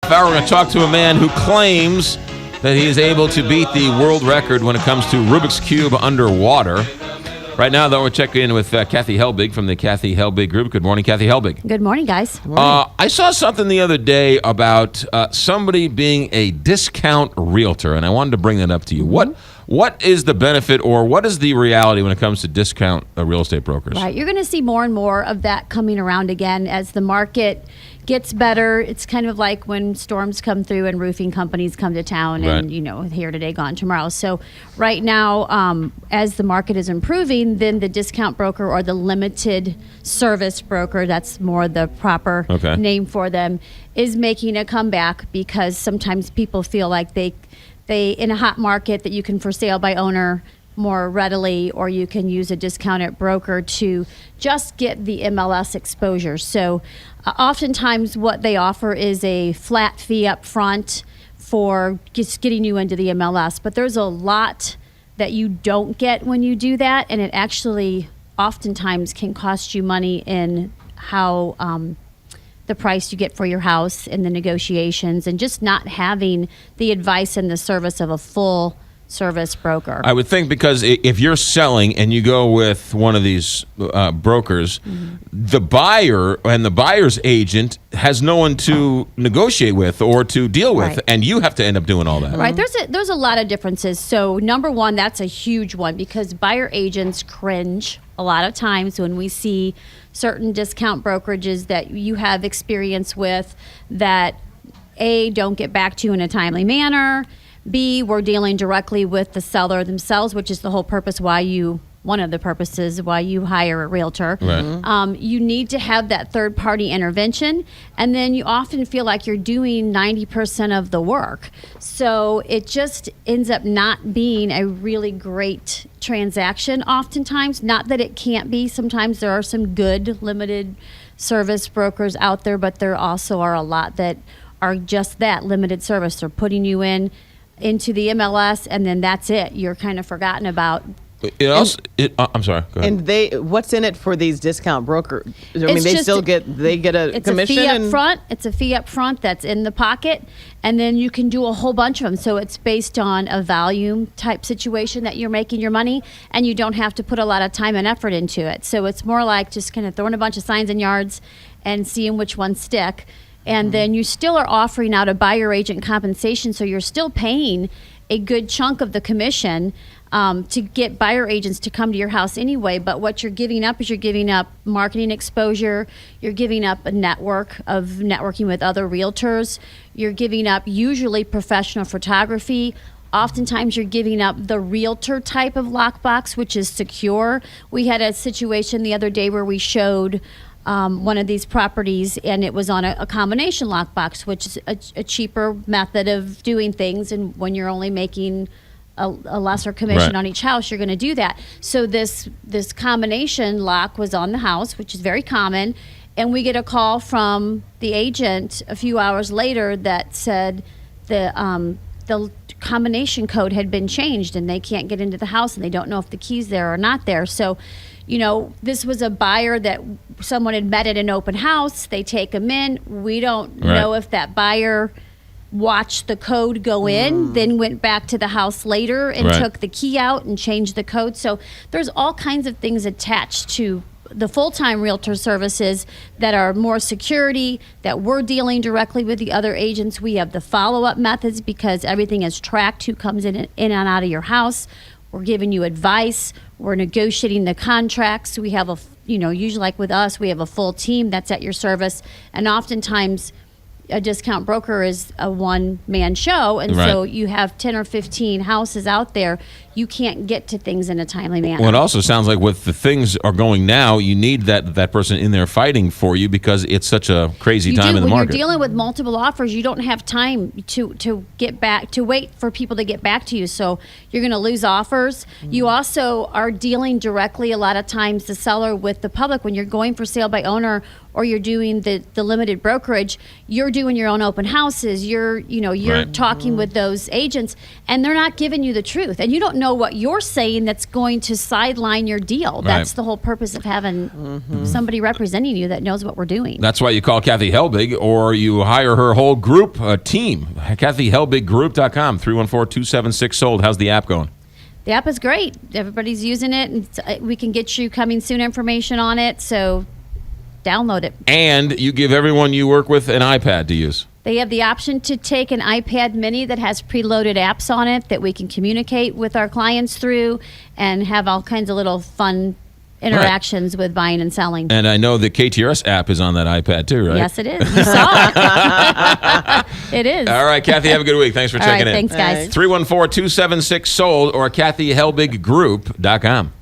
half hour, we're going to talk to a man who claims that he is able to beat the world record when it comes to Rubik's Cube underwater. Right now, though, we're checking in with Kathy Helbig from the Kathy Helbig Group. Good morning, Kathy Helbig. Good morning, guys. Good morning. I saw something the other day about somebody being a discount realtor, and I wanted to bring that up to you. What is the benefit, or what is the reality when it comes to discount real estate brokers? Right. You're going to see more and more of that coming around again as the market gets better. It's kind of like when storms come through and roofing companies come to town and, here today, gone tomorrow. So right now, as the market is improving, then the discount broker or the limited service broker, that's more the proper name for them, is making a comeback because sometimes people feel like they in a hot market that you can for sale by owner more readily, or you can use a discounted broker to just get the MLS exposure. So oftentimes what they offer is a flat fee up front for just getting you into the MLS. But there's a lot that you don't get when you do that, and it actually oftentimes can cost you money in how the price you get for your house and the negotiations, and just not having the advice and the service of a full service broker. I would think because if you're selling and you go with one of these brokers, the buyer and the buyer's agent has no one to negotiate with or to deal with, and you have to end up doing all that. Right. There's a lot of differences. So number one, that's a huge one because buyer agents cringe a lot of times when we see certain discount brokerages that you have experience with that A, don't get back to you in a timely manner, B, we're dealing directly with the seller themselves, which is the whole purpose one of the purposes why you hire a realtor. Right. You need to have that third party intervention, and then you often feel like you're doing 90% of the work. So it just ends up not being a really great transaction oftentimes. Not that it can't be. Sometimes there are some good limited service brokers out there, but there also are a lot that are just that limited service. They're putting you into the MLS, and then that's it. You're kind of forgotten about. I'm sorry. Go ahead. And what's in it for these discount brokers? I mean, they get a commission. It's a fee up front that's in the pocket, and then you can do a whole bunch of them. So it's based on a volume type situation that you're making your money, and you don't have to put a lot of time and effort into it. So it's more like just kind of throwing a bunch of signs in yards and seeing which ones stick. And then you still are offering out a buyer agent compensation, so you're still paying a good chunk of the commission to get buyer agents to come to your house anyway. But what you're giving up is you're giving up marketing exposure, you're giving up a network of networking with other realtors, you're giving up usually professional photography. Oftentimes you're giving up the realtor type of lockbox, which is secure. We had a situation the other day where we showed one of these properties, and it was on a combination lockbox, which is a cheaper method of doing things. And when you're only making a lesser commission on each house, you're going to do that. So this combination lock was on the house, which is very common. And we get a call from the agent a few hours later that said the combination code had been changed and they can't get into the house and they don't know if the key's there or not there. So, this was a buyer that someone had met at an open house. They take them in. We don't know if that buyer watched the code go in, then went back to the house later and took the key out and changed the code. So there's all kinds of things attached to the full-time realtor services that are more security, that we're dealing directly with the other agents. We have the follow-up methods because everything is tracked, who comes in and out of your house. We're giving you advice. We're negotiating the contracts. We have usually like with us, we have a full team that's at your service. And oftentimes a discount broker is a one-man show. And so you have 10 or 15 houses out there. You can't get to things in a timely manner. Well, it also sounds like with the things are going now, you need that person in there fighting for you because it's such a crazy time in the market. When you're dealing with multiple offers, you don't have time to wait for people to get back to you. So you're going to lose offers. You also are dealing directly a lot of times, the seller with the public. When you're going for sale by owner or you're doing the limited brokerage, you're doing your own open houses. You're Right. talking with those agents, and they're not giving you the truth, and you don't know what you're saying that's going to sideline your deal. That's the whole purpose of having somebody representing you that knows what we're doing. That's why you call Kathy Helbig, or you hire her whole group, team. KathyHelbigGroup.com, 314-276-SOLD. How's the app going? The app is great. Everybody's using it, and we can get you coming soon information on it, so download it. And you give everyone you work with an iPad to use. They have the option to take an iPad mini that has preloaded apps on it that we can communicate with our clients through and have all kinds of little fun interactions with buying and selling. And I know the KTRS app is on that iPad too, right? Yes, it is. You saw it. It is. All right, Kathy, have a good week. Thanks for All checking right, in. thanks, guys. 314-276-SOLD or KathyHelbigGroup.com.